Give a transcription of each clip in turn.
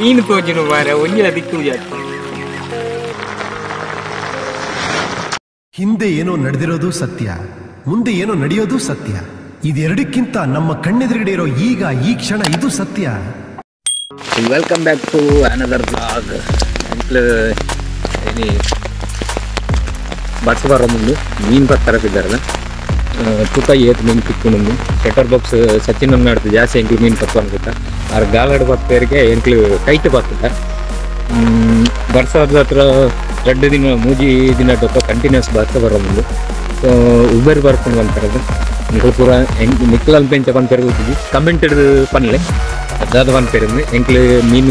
ಮೀನು ತೋಜಿನ ಮಾರ ಒಂಜಿನ ದಿಕ್ಕು ಜಾಸ್ತಿ. ಹಿಂದೆ ಏನೋ ನಡೆದಿರೋದು ಸತ್ಯ, ಮುಂದೆ ಏನೋ ನಡೆಯೋದು ಸತ್ಯ. ಇದೆರಡಕ್ಕಿಂತ ನಮ್ಮ ಕಣ್ಣೆದುರುಗಡೆ ಇರೋ ಈಗ ಈ ಕ್ಷಣ ಇದು ಸತ್ಯ. Welcome back to another blog. ini barsad baru mundu meen pattarapiddarala tuka yet meen pikkunundu setter box sachin anna aduthu jaasti enklu meen pattu angutta ar galadu patterige enklu kite pattida barsad hatra reddu dina mooji dina dotto continuous barsad baru mundu so uber barkonu antaradu enklu pura niklan penchapan perugutidi commented panle adada van perundu enklu meen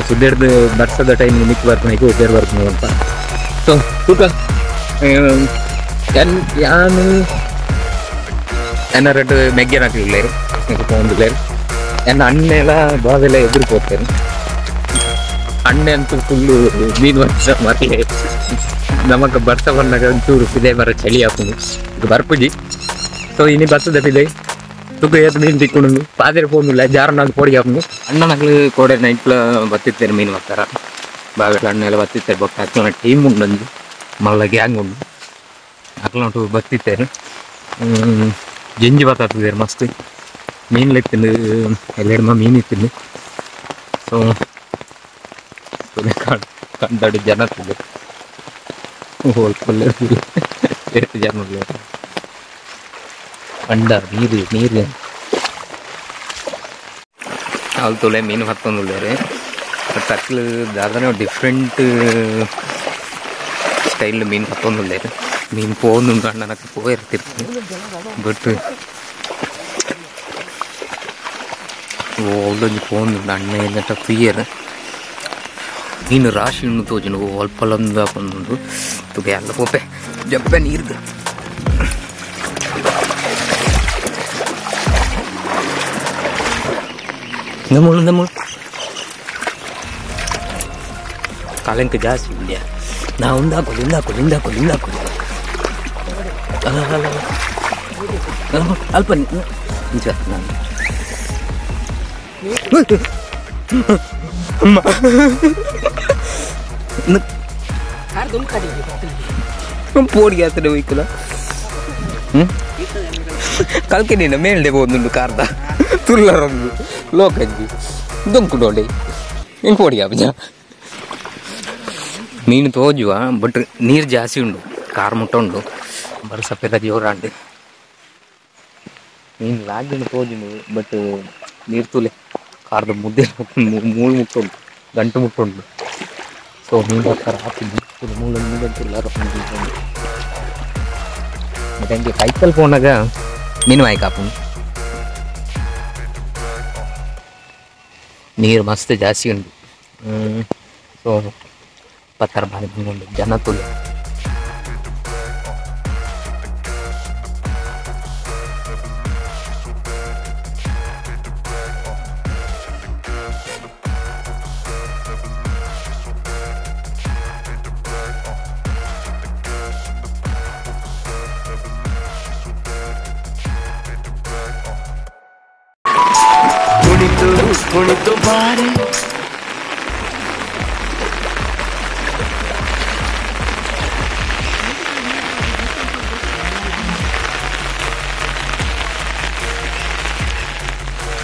ಸುಡ್ಡೆಡ್ದು ಬರ್ಸದ time ಮಿಕ್ ಬರ್ಕೊಳಕ್ಕೆ ಉಪೇರ್ ಬರ್ಕೊಂಡು ಅಂತ so ತೂಕ ಯಾನು ಎನ್ನರೆಡ್ ಮೆಗ್ಗೆನ ಹಾಕಲಿಲ್ಲೇರು ತೊಗೊಂಡಿಲ್ಲೇರು ಎನ್ನ ಅಣ್ಣೆಲ್ಲ ಬಾವೆಲ್ಲ ಎದುರು ಹೋಗ್ತೇನೆ ಅಣ್ಣೆ ಅಂತೂ ಫುಲ್ಲು ಮೀನು ವರ್ಷ ಮರಲೆ ನಮಗೆ ಬರ್ಸ ಬಂದಾಗ ಒಂಚೂರು ಫಿದೆ ಬರ ಚಳಿ ಹಾಕೊಂಡು ಇದು ಬರ್ಪುಜಿ ಸೊ ಇನಿ ಬರ್ತದೆ ಫಿದೆ ತುಕ ಏತ್ ಮೀನು ತಿಕ್ಕೊಂಡು ಪಾದಿರ ಹೋಗಿಲ್ಲ ಜಾರ ನಾನು ಕೋಡಿ ಹಾಕೊಂಡು ಅಣ್ಣ ನಗಲು ಕೋಡೆ ನೈಟ್ಲ ಬತ್ತಿರ್ತಾರೆ ಮೀನು ಬರ್ತಾರ ಬಾವೆಲ್ಲ ಅಣ್ಣೆಲ್ಲ ಬತ್ತಿರ್ತಾರೆ ಬೊಕ್ಕ ಅಕ್ಲ ಟೀಮ್ ಉಂಡಂದು ಮಲ್ಲ ಗ್ಯಾಂಗ್ ಉಂಡು ಅಕ್ಲ ನೋಟು ಬತ್ತಿರ್ತಾರೆ ಜಂಜಿ ಬತ್ತಾಡ್ತಿದ್ದಾರೆ ಮಸ್ತ್ ಮೀನು ಲೆಕ್ತಿಂದು ಎಲ್ಲೆಡ್ಮ ಮೀನು ಇತ್ತಿಂದು ಸೊ ಕಂಡಾಡು ಜನ ತಿಂದು ಹೋಲ್ಕೊಲ್ಲ ಎಷ್ಟು ಜನ ಕಂಡ ನೀರು ಅವ್ರು ತೊಲೆ ಮೀನು ಹತ್ತೊಂದುಳ್ಳೇರೆ ಬಟ್ ಅಕ್ಲು ದಾದಾನೆ ಡಿಫ್ರೆಂಟ್ ಸ್ಟೈಲ್ ಮೀನು ಹತ್ತೊಂದುಳ್ಳೇರೆ ಮೀನು ಪೋಂದುಂಡು ಅಣ್ಣನಕ್ಕೆ ಪೋಯಿರ್ತಿರ್ತೀನಿ ಬಟ್ ಒಳ್ಳೊಂದು ಪೋಂದುಂಡು ಅಣ್ಣ ಏನಂತ ಫ್ರೀಯರ್ ಮೀನು ರಾಶಿ ಉಣ್ಣು ತೋಜನು ಅಲ್ಪಲೊಂದು ಹಾಕೊಂಡುಂಡು ತುಗ ಎಲ್ಲ ಪೋಪೆ ಜಬ್ಬೆ ನೀರ್ದು ನಮ್ಮಳು ಕಾಲಂಕ ಜಾಸ್ತಿ ಇಲ್ಲ ನಾ ಹಿಂದಾಕೊಳ್ಳಿ ಅಲ್ಪ ನಿಜ ನಾನು ಪೋಡಿಗೆ ಆಗ್ತದೆ ವೈಕಲ ಕಲ್ಕೆ ನೀನು ಮೇಲ್ಡೆ ಹೋದುಂಡು ಕಾರ್ದ ತುಲ್ಲರೊಂದು ಲೋಕಜ್ಜಿ ದೊಂಕು ಡೋಡಿ ಹೆಂಗೆ ಪೋಡಿಗೆ ಅಬ್ಬಜ ಮೀನು ತೋಜುವ ಬಟ್ ನೀರು ಜಾಸ್ತಿ ಉಂಡು ಕಾರ್ ಮುಟ್ಟ ಉಂಡು ಬರ ಸಪ್ಪೆದ ಜೋರಾಂಡು ಮೀನು ಲಾಗಿನ ತೋಜುಂಡು ಬಟ್ ನೀರು ತೂಲೆ ಕಾರ್ದ ಮುದ್ದೆ ಮೂಳು ಮುಟ್ಟುಂಡು ಗಂಟು ಮುಟ್ಟುಂಡು ಸೊ ಮೀನು ಬರ್ತಾರ ಹಾಕಿದ್ದು ಮೂಳಂತುಲ್ಲಾರ ಮತ್ತೆ ಹಂಗೆ ಕೈಕಲ್ ಪೋನಾಗ ಮೀನು ವಾಯಿ ಕಾಪುಂಡು ನೀರು ಮಸ್ತ್ ಜಾಸ್ತಿ ಉಂಟು ಸೊ ಪತ್ತರ ಬಾರಿ ಬಂದು ಜನ ತುಳಿ ಕುಣಿತು ಬಾರಿ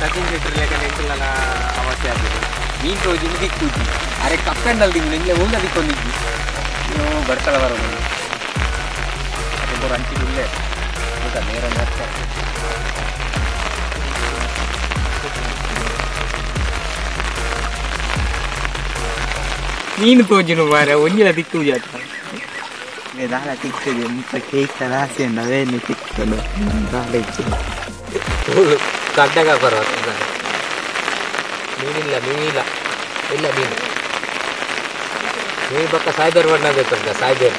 ಸಚಿನ್ ಲೆಕ್ಕ ಅವಶ್ಯ ಆಗಿದೆ ಮೀನು ತೋಜಿ ದಿಕ್ಕುಜಿ ಅರೆ ಕಪ್ಪೆಂಡಲ್ಲಿ ದಿಕ್ಕು ನಿನ್ನೆ ಉಂಡ ದಿಕ್ಕೊಂಡಿದ್ದಿ ನೀವು ಬರ್ತಾಳ ಬರೋದು ಅದು ಹಂಚಿಗುಲ್ಲೇ ಊಟ ನೇರ ಮಾಡ್ತಾರೆ ಮೀನು ತೋಜಿನ ಮಾರ ಒಂಜಿನ ದಿಕ್ಕು ಜಾತಿ ದಾಳ ತಿಕ್ಕದು ಮುತ್ತ ಕೇಕ್ ರಾಸಿ ಅವೇನು ತಿಕ್ಕಲು ದಾಳ ಇತ್ತು ಕಡ್ಡಗ ಬರೋ ಮೀನಿಲ್ಲ ಇಲ್ಲ ಮೀನು ಪಕ್ಕ ಸಾಯ್ಬೇರ್ ಬಣ್ಣ ಬೇಕಂತ ಸಾಯ್ಬೇರ್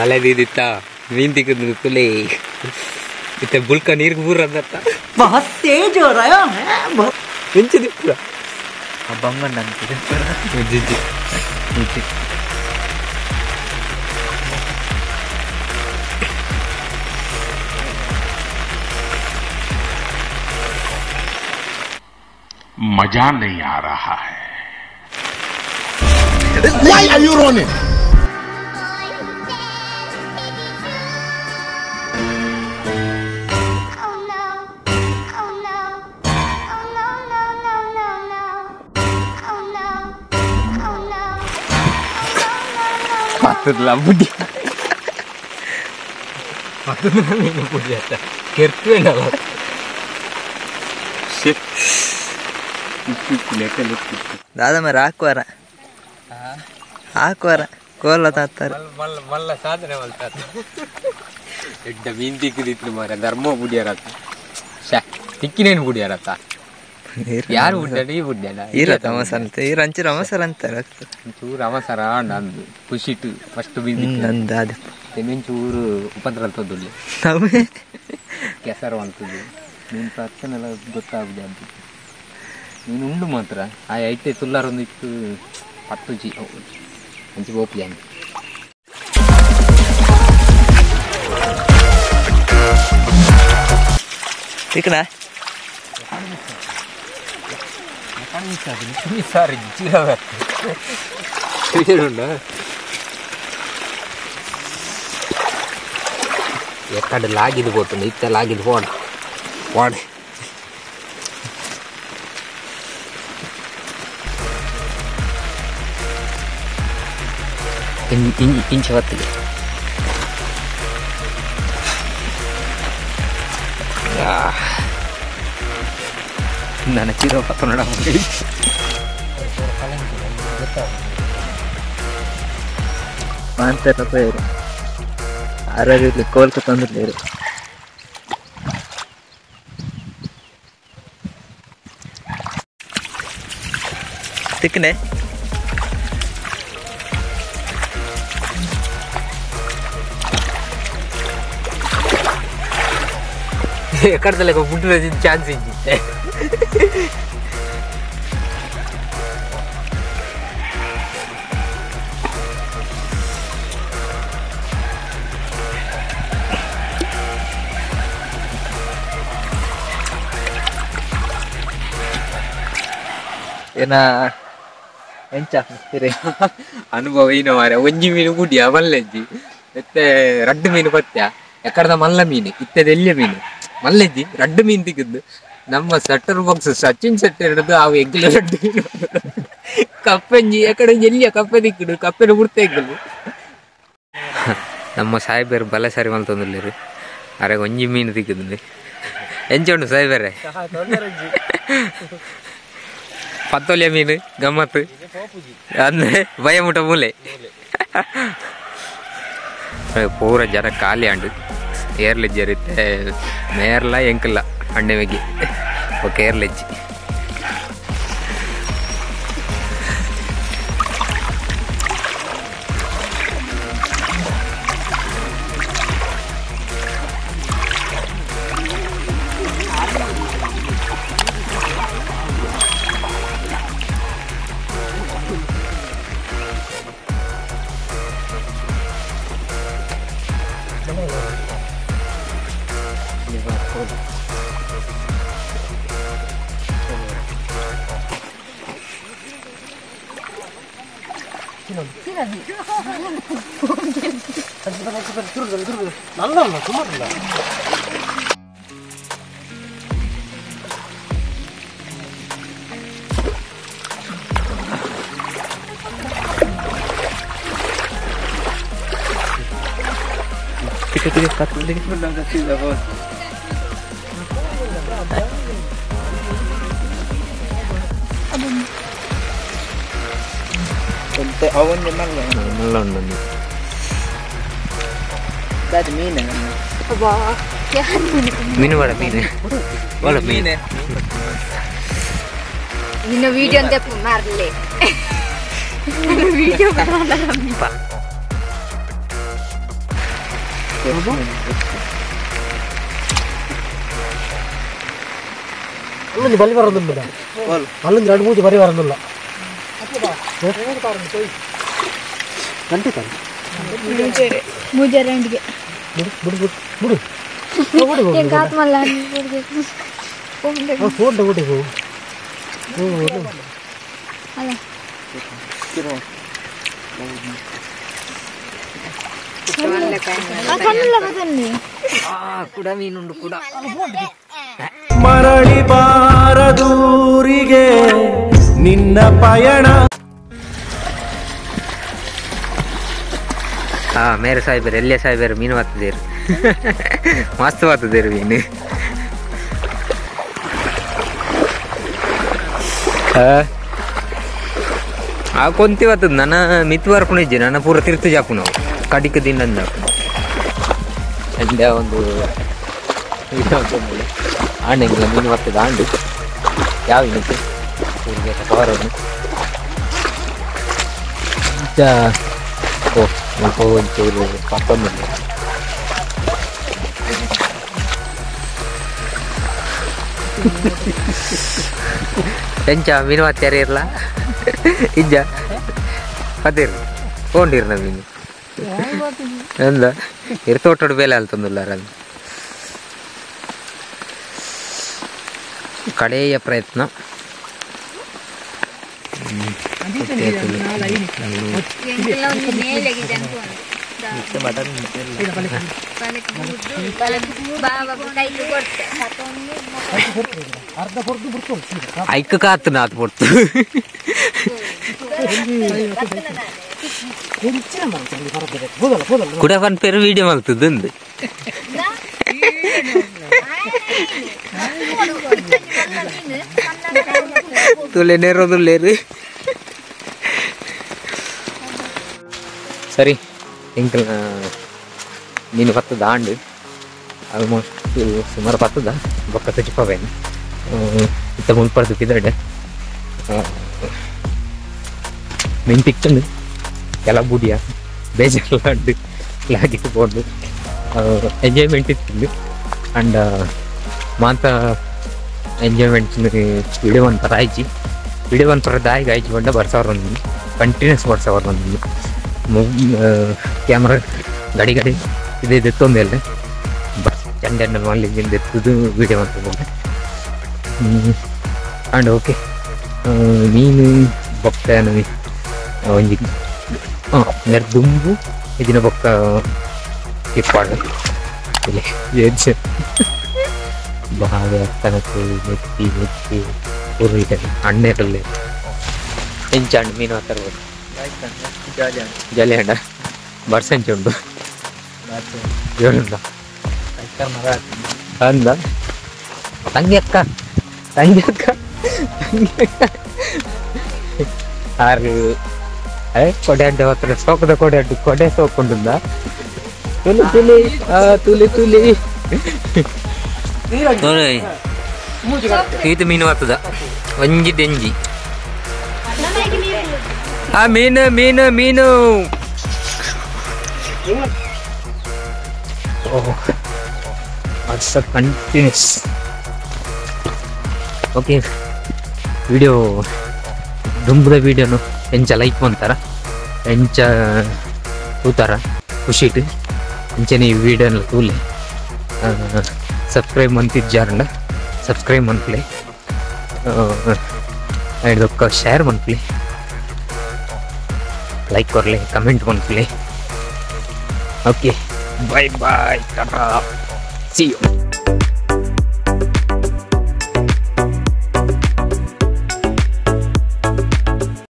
ಬಲೆ ದೀದಿತ್ತ ಮೀನ್ ತಿಕ್ಕದು ತುಲೆ ಇತ್ತೆ ಬುಲ್ಕ ನೀರ್ಗೆ ಬೂರ ಅಂದತ್ತ बहुत तेज हो रहा है ಹೆಂಚದಿಪ್ಪುರ बंगन अंतिम ಜಿಜ್ಜಿ ಜಿಜ್ಜಿ मजा नहीं आ रहा है Why are you running? patutlah budi patutlah meen budi atta kertu enala shit दादा मैं हाकुवार हाकुवार कोल तात्तार मल्ल साधने मल्तात ಎಡ್ಡ ಮೀನ್ ತಿಕ್ಕಿದಿತ್ತು ಮಾರ ಧರ್ಮ ಬುಡಿಯಾರತ್ತ ಶಾ ತಿಕ್ಕಿನೇನು ಬುಡಿಯಾರತ್ತ ಯಾರು ಬುಡ್ಡಾಡಿ ಬುಡ್ಡಾಡ ಇಲ್ಲ ತಮಸಂತ ಈ ರಂಚಿ ರಮಸರ ಅಂತಾರ ಚೂರು ಅವಸರ ನಂದು ಖುಷಿಟ್ಟು ಫಸ್ಟ್ ಮೀನ್ ನಂದು ಅದು ತೆಮಿನ್ ಚೂರು ಉಪದ್ರ ಅಂತದ್ದು ಕೆಸರು ಅಂತದ್ದು ನೀನು ಪರ್ಸನೆಲ್ಲ ಗೊತ್ತಾಗುದು ಅಂತ ನೀನು ಉಂಡು ಮಾತ್ರ ಆ ಐಟೆ ತುಲ್ಲಾರೊಂದಿತ್ತು ಪತ್ತುಜಿ ಅಂಚಿ ಬೋಪಿ ಅಂತ ಇಕನ ಸಾರಿ ಜಿರವುಂಡ ఎక్కడ లాగిది పోతుంది ఇట్ట లాగిది పోడు పోడు ఇంచు వస్తుంది ನನ್ನ ಚಿರೋ ಪತ್ತನಡ ಮಾಂತರ ರೂಪಾಯಿ ಆರೋಗ್ಯ ಕೋಲ್ಕ ತಂದಿರ್ಲೇರು ತಿಕ್ಕನೆ ఎక్కడలే పుట్టిన ఛాన్స్ ఇచ్చి ಏನ ಎಂಚ ಅನುಭವ ಏನು ಮಾರ ಒಂಜಿ ಮೀನು ಗುಡಿಯ ಮಲ್ಲೆಜ್ಜಿ ಮತ್ತೆ ರಡ್ಡು ಮೀನು ಪತ್ಯ ಎಕ್ಕಡದ ಮಲ್ಲ ಮೀನು ಇತ್ತದ ಎಲ್ಲಿಯ ಮೀನು ಮಲ್ಲೆಜ್ಜಿ ರಡ್ಡು ಮೀನು ತಿಕ್ಕದ್ದು ನಮ್ಮ ಸಟ್ಟರ್ ಬಾಕ್ಸ್ ಸಚಿನ್ ಶೆಟ್ಟಿ ಹಿಡಿದು ಅವು ಎಗ್ಗಿಲ ರಡ್ಡು ಮೀನು ಕಪ್ಪೆಂಜಿ ಎಕಡೆ ಎಲ್ಲಿಯ ಕಪ್ಪೆ ತಿಕ್ಕಡು ಕಪ್ಪೆನ ಬುಡ್ತಾ ಇಕ್ಕಲು ನಮ್ಮ ಸಾಯಿಬೇರು ಬಲೆ ಸರಿ ಮಲ್ತಂದಿಲ್ಲರು ಅರೆ ಒಂಜಿ ಮೀನು ತಿಕ್ಕದ್ದು ಎಂಚುಂಡು ಸಾಯಿಬೇರೆ ಪತ್ತೊಲಿಯ ಮೀನು ಗಮ್ಮತ್ತು ಅಂದ್ರೆ ಭಯಮುಟ ಮೂಲೆ ಪೂರ ಜನ ಖಾಲಿ ಅಂಡು ಏರ್ಲೆಜ್ಜಿ ಇರುತ್ತೆ ಮೇರ್ಲ ಎಂಕಲ್ಲ ಅಂಡೆ ಮೆಗಿ ಓಕೆ ಏರ್ಲೆಜ್ಜಿ ಅವನ್ನೇ ಮಲ್ಲ ಉಂಟು ಮೀನು ಬೇಡ ಮೀನು ಬೇಡ ಮೀನು ಇನ್ನು ವಿಡಿಯೋ ಅಂತ ಮಾರ್ಲೆ ವಿಡಿಯೋ ಅಲ್ಲೊಂದು ಬಲಿ ಬರೋದಿಲ್ಲ, ಅಲ್ಲೊಂದು 2-3 ಬರಿ ಬರೋದಿಲ್ಲ. ಕೂಡ ಮೀನುಂಡು ಕೂಡ ಮರಳಿ ಬಾರದೂರಿಗೆ ನಿನ್ನ ಪಯಣ. ಮೇರೆ ಸಾಯ್ಬೇರು ಎಲ್ಲೇ ಸಾಯ್ಬೇರು ಮೀನು ಬರ್ತದೇರು ಮಸ್ತ್ ಬರ್ತದೇರು ಮೀನು. ಆ ಕೊಂತಿ ಬರ್ತದ ನನ್ನ ಮಿತ್ ಬರ್ಕೊಂಡಿದ್ದೆ ನನ್ನ ಪೂರ ತಿರ್ತು ಜಾಪು ನಾವು ಕಡಿಕ ದಿನ ಅಂದ ಒಂದು ಆಂಡೆಂಗಿಲ್ಲ ಮೀನು ಬರ್ತದೆ ಆಂಡು ಯಾವ ಮೀನಿಗೆ ಊರಿಗೆ ಕವರನ್ನು ಓ ಒಂಚೂರು ಪತ್ತೊಂದು ಎಂಚ ಮೀನು ಮತ್ತೆ ಇರಲ್ಲ ಇಜ್ಜ ಅದಿರ್ ತಗೊಂಡಿರ್ನ ಮೀನು ಅಂದ ಇರ್ತೋಟೋಡು ಬೇಲೆ ಅಲ್ತಂದಿಲ್ಲ ಅದು ಕಡೆಯ ಪ್ರಯತ್ನ. ಐಕ ಕಾತು ನಾತ್ ಕೊಡ್ತು ಕೂಡ ಒಂದು ಪೇರು ವಿಡಿಯೋ ಮಾಡ್ತದಂದು ತುಲೆ ನೇರೋದುಲ್ಲೇರು ಸರಿ ಎಂಕಲ್ ಮೀನು ಬರ್ತದ ಆಂಡು ಆಲ್ಮೋಸ್ಟ್ ಸುಮಾರು ಬರ್ತದ ಬೊಕ್ಕ ತೆಚ್ಚಿಪವೇನು ಇತ್ತ ಮುಲ್ಪಡ್ದು ಪಿದಡೆ ಮೀನು ತಿಕ್ಕಂಡು ಎಲ್ಲ ಬುಡಿಯ ಬೇಜಾರು ಲಾಗಿಟ್ಕೊಂಡು ಎಂಜಾಯ್ಮೆಂಟ್ ಇತ್ತು ಅಂಡ್ ಮಾತ ಎಂಜಾಯ್ಮೆಂಟ್ ವಿಡಿಯೋ ಒಂಥರ ಆಯ್ಚಿ ವಿಡಿಯೋ ಒಂಥರ ದಾಯಿಗ ಆಯ್ಚಿ ಬಂಡ ಬರ್ಸವ್ರ ಒಂದು ಕಂಟಿನ್ಯೂಸ್ ಬರ್ಸವ್ರ ಒಂದು ಕ್ಯಾಮ್ರಾ ಗಡಿ ಗಡಿ ಇದು ಎತ್ತೊಂದೆಲ್ಲ ಬಸ್ ಚಂಡೆಣ್ಣ ಮಲ್ಲಿಂದ ಎತ್ತದು ವಿಡಿಯೋ ಅಂತ ಹೋಗಿ ಅಂಡ್ ಓಕೆ ಮೀನು ಬೊಕ್ಕ ಒಂಜಿ ನೆರ್ ದುಂಬು ಇದನ್ನ ಬೊಕ್ಕ ಕಿಪ್ಪಾಡು ಇಲ್ಲಿ ಬಾವೆ ತನಕು ಮೆತ್ತಿ ಮೆತ್ತಿ ಉರುಳಿದೆ ಅಣ್ಣೆರಲ್ಲಿ ಹೆಂಚಂಡು ಮೀನು ತರ್ಬೋದು ಜಾಲಿ ಹಂಡ ಬರ್ಸಂಚಿ ಉಂಟು ಏನುಂಡ ಅಂದ ತಂಗಿ ಅಕ್ಕ ಆರು ಕೊಡೆ ಅಡ್ಡ ಹತ್ರ ಸೋಕದ ಕೊಡೆ ಅಡ್ಡು ಕೊಡೆ ಸೋಕೊಂಡುಂದ ತುಲಿ ತುಲಿ ತುಲಿ ತುಲಿ ಈತ ಮೀನು ಬರ್ತದ ಒಂಜಿ ಡೆಂಜಿ ಆ ಮೀನು ಮೀನು ಮೀನು ಕಂಟಿನ್ಯೂಸ್ ಓಕೆ ವಿಡಿಯೋ ದುಂಬದ ವಿಡಿಯೋನು ಎಂಚ ಲೈಕ್ ಮಾಡ್ತಾರ ಎಂಚ ತೂತಾರ ಖುಷಿಟ್ಟು ಎಂಚನೆ ಈ ವಿಡಿಯೋನ ತೂಲೆ ಸಬ್ಸ್ಕ್ರೈಬ್ ಮಂತಿದ್ದಾರಂಡ ಸಬ್ಸ್ಕ್ರೈಬ್ ಮನ್ಪ್ಲೆ ಇದೊಕ್ಕ ಶೇರ್ ಮನ್ಪ್ಲೆ ಲೈಕ್ ಕೊರ್ಲೆ ಕಮೆಂಟ್ ಮನ್ಪ್ಲೆ okay bye bye tata see you.